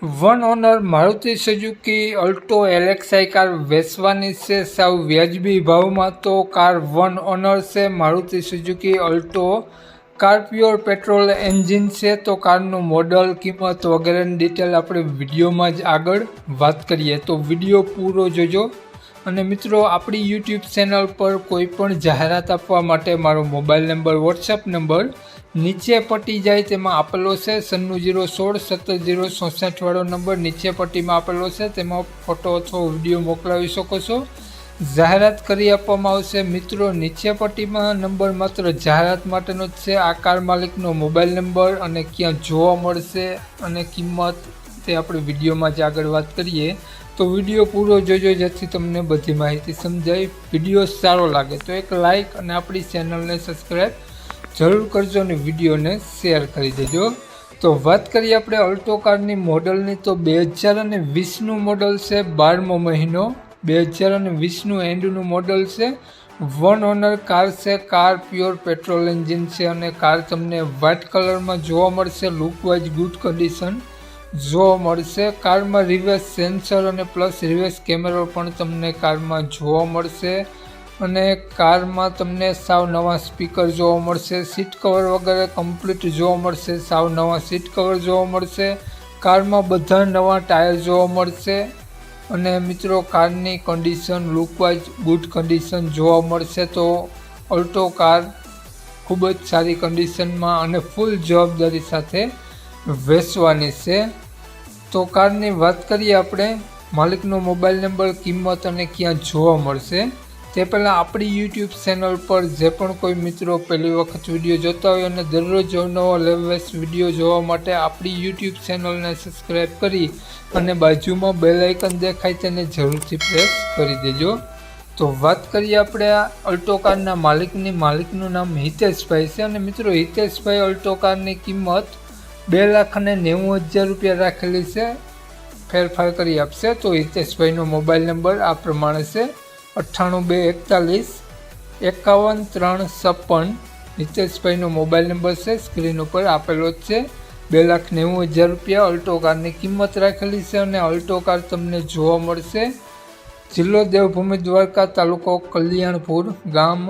One honour Maruti Suzuki Alto LXi car વેચવાની છે સાવ વ્યાજબી ભાવમાં। તો કાર વન ઓનર છે, Maruti Suzuki Alto car pure petrol engine છે। તો કારનું મોડલ, કિંમત વગેરેની ડિટેલ આપણે વિડીયોમાં જ આગળ વાત કરીએ, તો વિડીયો પૂરો જોજો। અને મિત્રો, આપણી યુટ્યુબ ચેનલ પર કોઈ પણ જાહેરાત આપવા માટે મારો મોબાઈલ નંબર, વોટ્સએપ નંબર નીચે પટ્ટી જાય તેમાં આપેલો છે। 9701670067 વાળો નંબર નીચે પટ્ટીમાં આપેલો છે, તેમાં ફોટો અથવા વિડીયો મોકલાવી શકો છો, જાહેરાત કરી આપવામાં આવશે। મિત્રો, નીચે પટ્ટીમાં નંબર માત્ર જાહેરાત માટેનો જ છે। આ કાર માલિકનો મોબાઈલ નંબર અને ક્યાં જોવા મળશે અને કિંમત તે આપણે વિડીયોમાં જ આગળ વાત કરીએ, તો વિડીયો પૂરો જોજો જેથી તમને બધી માહિતી સમજાય। વિડીયો સારો લાગે તો એક લાઇક અને આપણી ચેનલને સબસ્ક્રાઈબ જરૂર કરજો અને વિડીયોને શેર કરી દેજો। તો વાત કરીએ આપણે અલ્ટો કારની મોડલની, તો 2020નું મોડલ છે, 12મો મહિનો 2020નું એન્ડનું મોડલ છે। વન ઓનર કાર છે, કાર પ્યોર પેટ્રોલ એન્જિન છે અને કાર તમને વ્હાઇટ કલરમાં જોવા મળશે, લુકવાઇઝ ગુડ કન્ડિશન જોવા મળશે। કારમાં રિવર્સ સેન્સર અને પ્લસ રિવર્સ કેમેરો પણ તમને કારમાં જોવા મળશે અને કારમાં તમને સાવ નવા સ્પીકર જોવા મળશે, સીટ કવર વગેરે કમ્પ્લીટ જોવા મળશે, સાવ નવા સીટ કવર જોવા મળશે। કારમાં બધા નવા ટાયર જોવા મળશે અને મિત્રો, કારની કન્ડિશન લુકવાઇઝ ગુડ કન્ડિશન જોવા મળશે। તો અલ્ટો કાર ખૂબ જ સારી કન્ડિશનમાં અને ફૂલ જવાબદારી સાથે વેચવાની છે। તો કારની વાત કરીએ આપણે, માલિકનો મોબાઈલ નંબર, કિંમત અને ક્યાં જોવા મળશે તે પહેલાં આપણી યુટ્યુબ ચેનલ પર જે પણ કોઈ મિત્રો પહેલી વખત વિડીયો જોતા હોય અને દરરોજ નવો લેટેસ્ટ વિડીયો જોવા માટે આપણી યુટ્યુબ ચેનલને સબસ્ક્રાઈબ કરી અને બાજુમાં બેલ આઇકન દેખાય તેને જરૂરથી પ્રેસ કરી દેજો। તો વાત કરીએ આપણે આ અલ્ટો કારના માલિકનું નામ હિતેશભાઈ છે અને મિત્રો, હિતેશભાઈ અલ્ટો કારની કિંમત 2,90,000 રૂપિયા રાખેલી છે, ફેરફાર કરી આપશે। તો હિતેશભાઈનો મોબાઈલ નંબર આ પ્રમાણે છે 9842515356। હિતેશભાઈનો મોબાઈલ નંબર છે, સ્ક્રીન ઉપર આપેલો જ છે। 2,90,000 રૂપિયા અલ્ટો કારની કિંમત રાખેલી છે અને અલ્ટો કાર તમને જોવા મળશે જિલ્લો દેવભૂમિ દ્વારકા, તાલુકો કલ્યાણપુર, ગામ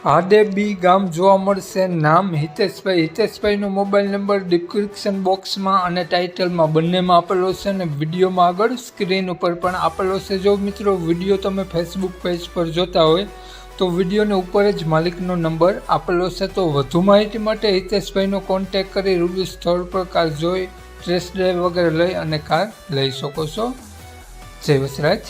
હાડેબી ગામ જોવા મળશે। નામ હિતેશભાઈનો મોબાઈલ નંબર ડિસ્ક્રિપ્શન બોક્સમાં અને ટાઇટલમાં બંનેમાં આપેલો છે અને વિડીયોમાં આગળ સ્ક્રીન ઉપર પણ આપેલો છે। જો મિત્રો વિડીયો તમે ફેસબુક પેજ પર જોતા હોય તો વિડીયોને ઉપર જ માલિકનો નંબર આપેલો છે। તો વધુ માહિતી માટે હિતેશભાઈનો કોન્ટેક કરી રૂબરૂ સ્થળ પર કાર જોઈ, ટેસ્ટ ડ્રાઈવ વગેરે લઈ અને કાર લઈ શકો છો। જય વસરાજ।